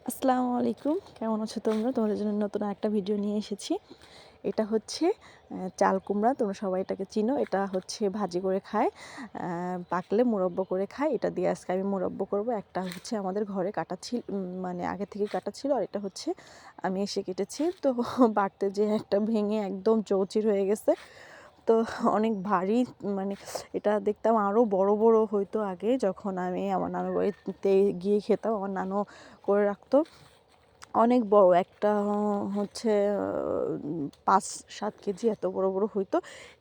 আসসালামু আলাইকুম, কেমন আছো তোমরা? তোমাদের জন্য নতুন একটা ভিডিও নিয়ে এসেছি। এটা হচ্ছে চাল কুমড়া, তোমরা সবাই এটাকে চিনো। এটা হচ্ছে ভাজি করে খায়, পাকলে মুরব্বো করে খায়। এটা দিয়ে আজকে আমি মুরব্বো করব। একটা হচ্ছে আমাদের ঘরে কাটা ছিল, মানে আগে থেকে কাটা ছিল, আর এটা হচ্ছে আমি এসে কেটেছি। তো বাটতে যে একটা ভেঙে একদম চৌচির হয়ে গেছে। তো অনেক ভারী, মানে এটা দেখতাম আরও বড় বড় হইতো আগে, যখন আমি আমার নানুর বাড়িতে গিয়ে খেতাম। আমার নানু করে রাখতো অনেক বড় একটা, হচ্ছে 5-7 কেজি এত বড় বড় হইতো।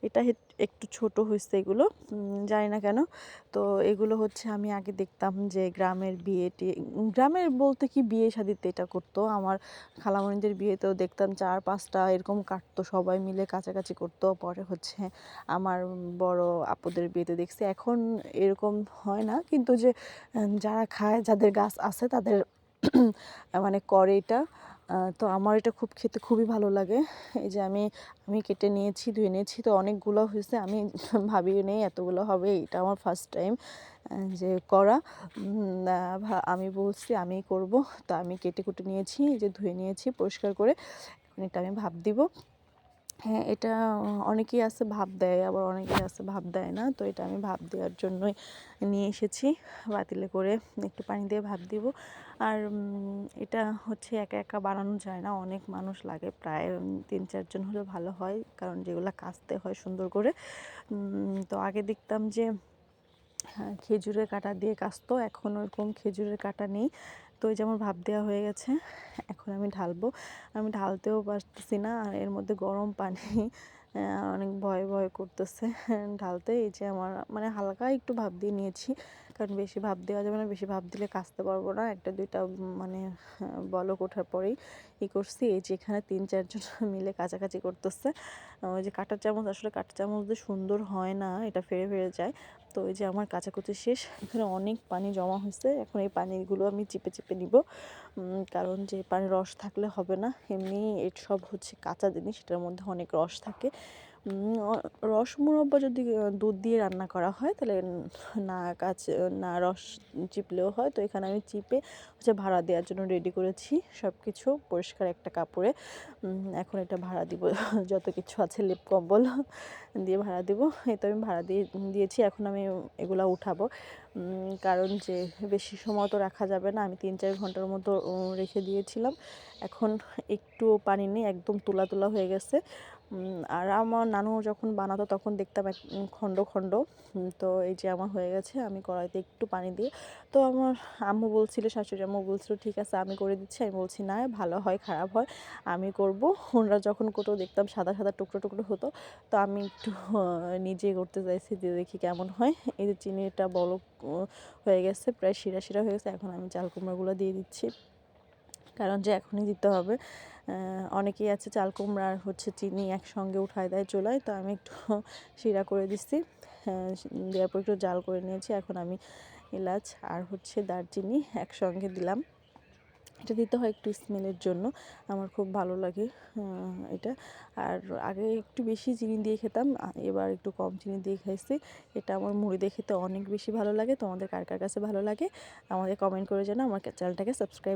এটা একটু ছোট হয়েছে এগুলো, জানি না কেন। তো এগুলো হচ্ছে আমি আগে দেখতাম যে গ্রামের গ্রামের বলতে কি বিয়ে শাদিতে এটা করতো। আমার খালামণিদের বিয়েতেও দেখতাম 4-5টা এরকম কাটতো, সবাই মিলে কাছাকাছি করতো। পরে হচ্ছে আমার বড় আপুদের বিয়েতে দেখছি। এখন এরকম হয় না, কিন্তু যে যারা খায়, যাদের গাছ আছে তাদের মানে করে এটা। তো আমার এটা খেতে খুবই ভালো লাগে। এই যে আমি কেটে নিয়েছি, ধুয়ে নিয়েছি, তো অনেকগুলো হয়েছে। আমি ভাবিও নেই এতগুলো হবে, এটা আমার ফার্স্ট টাইম যে করা। আমি বলছি আমি করব, তো আমি কেটে কুটে নিয়েছি, এই যে ধুয়ে নিয়েছি পরিষ্কার করে। এখন এটা আমি ভাপ দিব। হ্যাঁ, এটা অনেকেই আছে ভাপ দেয়, আবার অনেকেই আছে ভাপ দেয় না। তো এটা আমি ভাপ দেওয়ার জন্যই নিয়ে এসেছি পাতিলে করে, একটু পানি দিয়ে ভাপ দিব। আর এটা হচ্ছে একা একা বানানো যায় না, অনেক মানুষ লাগে, প্রায় 3-4 জন হলে ভালো হয়, কারণ যেগুলো কাচতে হয় সুন্দর করে। তো আগে দেখতাম যে খেজুরের কাঁটা দিয়ে কাচতো, এখন ওরকম খেজুরের কাঁটা নেই। তো এই যে আমার ভাপ দেওয়া হয়ে গেছে, এখন আমি ঢালবো। আমি ঢালতেও পারতেছি না, আর এর মধ্যে গরম পানি, অনেক ভয় ভয় করতেছে ঢালতে। এই যে আমার মানে হালকা একটু ভাপ দিয়ে নিয়েছি, কারণ বেশি ভাপ দেওয়া যাবে না, বেশি ভাপ দিলে কাচতে পারবো না। 1-2টা মানে বলক ওঠার পরেই করছি। এই যে এখানে 3-4 জন মিলে কাছাকাছি করতেছে। ওই যে কাঁটা চামচ, আসলে কাঁটা চামচ দিয়ে সুন্দর হয় না, এটা ফেড়ে ফেড়ে যায়। তো এই যে আমার কাচাকুচি শেষ। এখানে অনেক পানি জমা হয়েছে, এখন এই পানিগুলো আমি চিপে চিপে নিব, কারণ যে পানির রস থাকলে হবে না। এমনি সব হচ্ছে কাঁচা জিনিস, এটার মধ্যে অনেক রস থাকে। রস মুরব্বা যদি দুধ দিয়ে রান্না করা হয়, তাহলে না না রস চিপলেও হয়। তো এখানে আমি চিপে হচ্ছে ভাড়া দেওয়ার জন্য রেডি করেছি সব কিছু, পরিষ্কার একটা কাপড়ে। এখন এটা ভাড়া দিব যত কিছু আছে, লেপ কম্বল দিয়ে ভাড়া দিব। এই তো আমি ভাড়া দিয়েছি। এখন আমি এগুলা উঠাবো, কারণ যে বেশি সময় তো রাখা যাবে না। আমি 3-4 ঘন্টার মতো রেখে দিয়েছিলাম। এখন একটু পানি নেই, একদম তুলা তুলা হয়ে গেছে। আর আমার নানু যখন বানাতো তখন দেখতাম এক খণ্ড খণ্ড। তো এই যে আমার হয়ে গেছে, আমি কড়াইতে একটু পানি দিয়ে, তো আমার আম্মু বলছিল, শাশুড়ি আম্মু বলছিল ঠিক আছে আমি করে দিচ্ছি। আমি বলছি না, ভালো হয় খারাপ হয় আমি করব। ওনারা যখন করতো দেখতাম সাদা সাদা টুকরো টুকরো হতো, তো আমি একটু নিজে করতে চাইছি, যে দেখি কেমন হয়। এই যে চিনিটা বলক হয়ে গেছে, প্রায় শিরা শিরা হয়ে গেছে। এখন আমি চাল কুমড়াগুলো দিয়ে দিচ্ছি, কারণ যে এখনই দিতে হবে। অনেকেই আছে চাল কুমড়া আর হচ্ছে চিনি একসঙ্গে উঠায় দেয় চুলায়, তো আমি একটু শিরা করে দিচ্ছি। দেওয়ার পর একটু জাল করে নিয়েছি। এখন আমি এলাচ আর হচ্ছে দারচিনি একসঙ্গে দিলাম। এটা দিতে হয় একটু স্মেলের জন্য, আমার খুব ভালো লাগে এটা। আর আগে একটু বেশি চিনি দিয়ে খেতাম, এবার একটু কম চিনি দিয়ে খাইছি। এটা আমার মুড়ি দিয়ে খেতে অনেক বেশি ভালো লাগে। তোমাদের কার কার কাছে ভালো লাগে আমাদের কমেন্ট করে জানাও। আমার চ্যানেলটাকে সাবস্ক্রাইব